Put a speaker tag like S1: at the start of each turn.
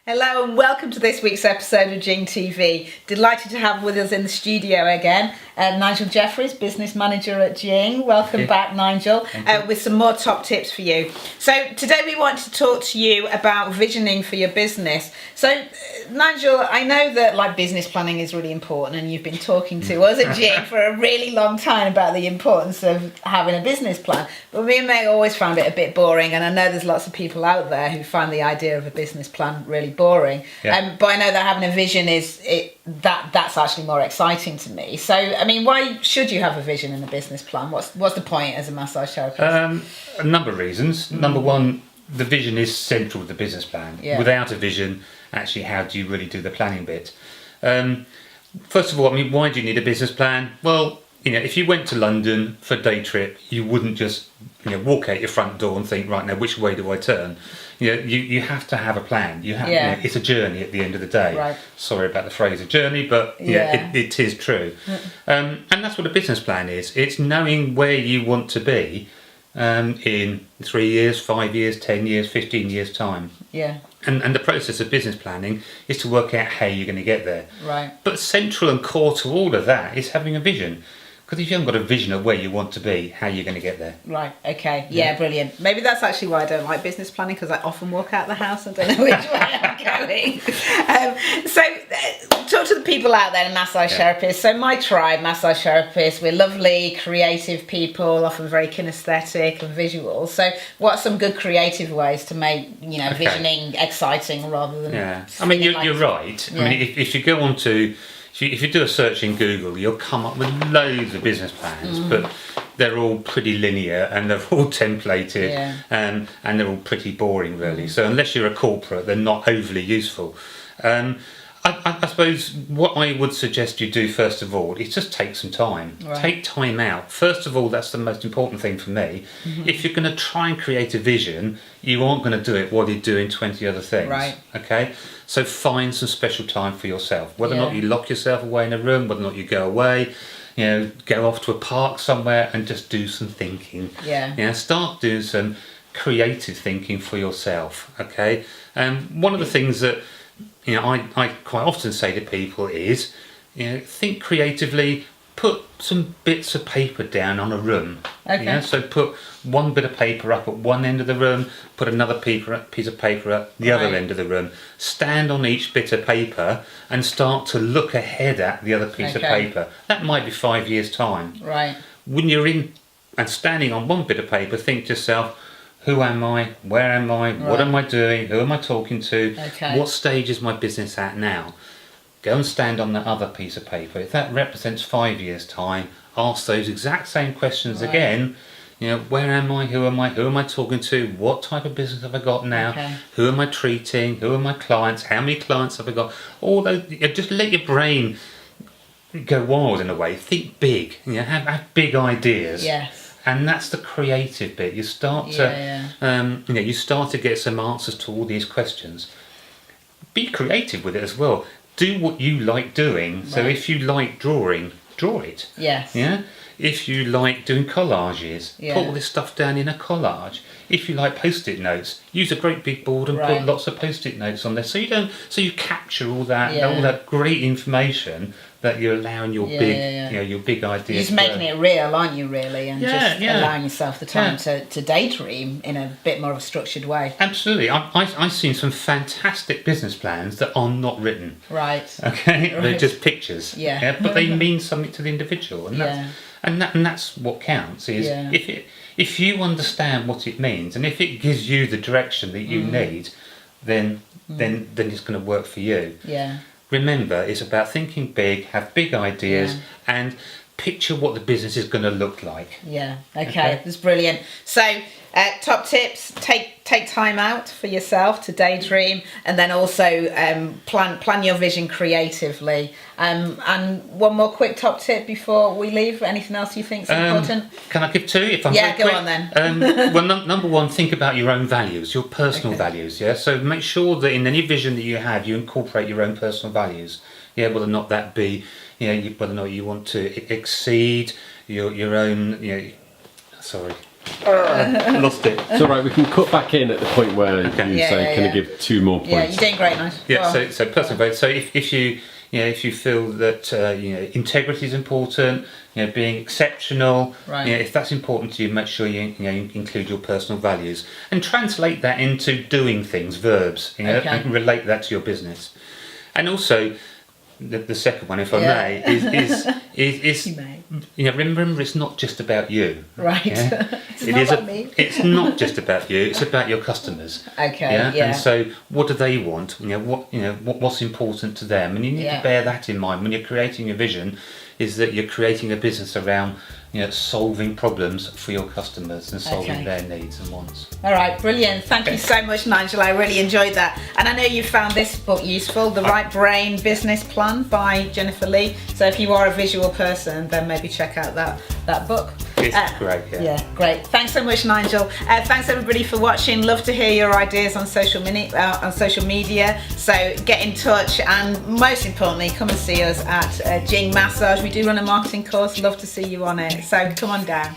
S1: Hello and welcome to this week's episode of JING TV. Delighted to have with us in the studio again Nigel Jeffrey, business manager at JING. Welcome back, Nigel, with some more top tips for you. So today we want to talk to you about visioning for your business. So Nigel, I know that business planning is really important, and you've been talking to us at JING for a really long time about the importance of having a business plan. But me and May always found it a bit boring, and I know there's lots of people out there who find the idea of a business plan really boring. But I know that having a vision that's actually more exciting to me. So I mean, why should you have a vision in a business plan? What's the point as a massage therapist?
S2: A number of reasons. Number one, the vision is central to the business plan. Without a vision, actually, how do you really do the planning bit? First of all, I mean, why do you need a business plan? Well, if you went to London for a day trip, you wouldn't just walk out your front door and think, right, now which way do I turn? You have to have a plan. You have, it's a journey at the end of the day.
S1: Right.
S2: Sorry about the phrase, a journey, but it is true. And that's what a business plan is. It's knowing where you want to be in 3 years, 5 years, 10 years, 15 years time.
S1: Yeah.
S2: And the process of business planning is to work out how you're going to get there.
S1: Right.
S2: But central and core to all of that is having a vision. Because if you haven't got a vision of where you want to be, how are you going to get there?
S1: Right, okay. Yeah, brilliant. Maybe that's actually why I don't like business planning, because I often walk out the house and don't know which way I'm going. So talk to the people out there, massage therapists. So my tribe, massage therapists, we're lovely, creative people, often very kinesthetic and visual. So what are some good creative ways to make, visioning exciting rather than...
S2: I mean, you're right. I mean, if you go on to... If you do a search in Google, you'll come up with loads of business plans, but they're all pretty linear and they're all templated and they're all pretty boring, really. So unless you're a corporate, they're not overly useful. I suppose what I would suggest you do first of all is just take some time. Right. Take time out. First of all, that's the most important thing for me. If you're going to try and create a vision, you aren't going to do it while you're doing 20 other things.
S1: Right.
S2: Okay? So find some special time for yourself. Whether or not you lock yourself away in a room, whether or not you go away, go off to a park somewhere and just do some thinking. Start doing some creative thinking for yourself. Okay? One of the things that I quite often say to people is, think creatively, put some bits of paper down on a room. Okay. So put one bit of paper up at one end of the room, put another piece of paper at the other end of the room. Stand on each bit of paper and start to look ahead at the other piece of paper. That might be 5 years' time.
S1: Right.
S2: When you're in and standing on one bit of paper, think to yourself, who am I? Where am I? Right. What am I doing? Who am I talking to? Okay. What stage is my business at now? Go and stand on that other piece of paper. If that represents 5 years' time, ask those exact same questions again. Where am I? Who am I? Who am I talking to? What type of business have I got now? Who am I treating? Who are my clients? How many clients have I got? All those. Just let your brain go wild in a way. Think big. Have big ideas.
S1: Yes.
S2: And that's the creative bit. You start to, you start to get some answers to all these questions. Be creative with it as well. Do what you like doing. Right. So if you like drawing, draw it.
S1: Yes.
S2: Yeah. If you like doing collages, put all this stuff down in a collage. If you like post-it notes, use a great big board and put lots of post-it notes on there. So you capture all that great information that you're allowing your your big ideas.
S1: You're just making it real, aren't you, really? And just allowing yourself the time to daydream in a bit more of a structured way.
S2: Absolutely. I've seen some fantastic business plans that are not written.
S1: Right.
S2: Okay.
S1: Right.
S2: They're just pictures. But they mean something to the individual, and that's what counts. Is if you understand what it means, and if it gives you the direction that you need, then it's going to work for you.
S1: Yeah.
S2: Remember, it's about thinking big, have big ideas, and picture what the business is going to look like.
S1: Yeah, okay. That's brilliant. So, top tips, take time out for yourself to daydream, and then also plan your vision creatively. And one more quick top tip before we leave. Anything else you think is important?
S2: Can I give two? If I'm
S1: go quick? On then.
S2: Well, number one, think about your own values, your personal values. So make sure that in any vision that you have, you incorporate your own personal values. Whether or not that be, whether or not you want to exceed your own, sorry. Lost it.
S3: It's all right. We can cut back in at the point where you say, "Can I give 2 more points?"
S1: Yeah, you're doing great, Nigel.
S2: Yeah. So personal values. So if you if you feel that integrity is important, being exceptional,
S1: right.
S2: If that's important to you, make sure you include your personal values and translate that into doing things, verbs, and relate that to your business. And also, the second one, if I may, is remember it's not just about you.
S1: Right.
S2: It's not just about you. It's about your customers.
S1: Okay.
S2: And so, what do they want? What's important to them, and you need to bear that in mind when you're creating your vision. Is that you're creating a business around solving problems for your customers and solving their needs and wants.
S1: All right, brilliant. Thank you so much, Nigel. I really enjoyed that. And I know you found this book useful, The Right Brain Business Plan by Jennifer Lee. So if you are a visual person, then maybe check out that book.
S2: It's great,
S1: Yeah, great. Thanks so much, Nigel. Thanks everybody for watching. Love to hear your ideas on social media. So get in touch, and most importantly, come and see us at Jing Massage. We do run a marketing course. Love to see you on it. So come on down.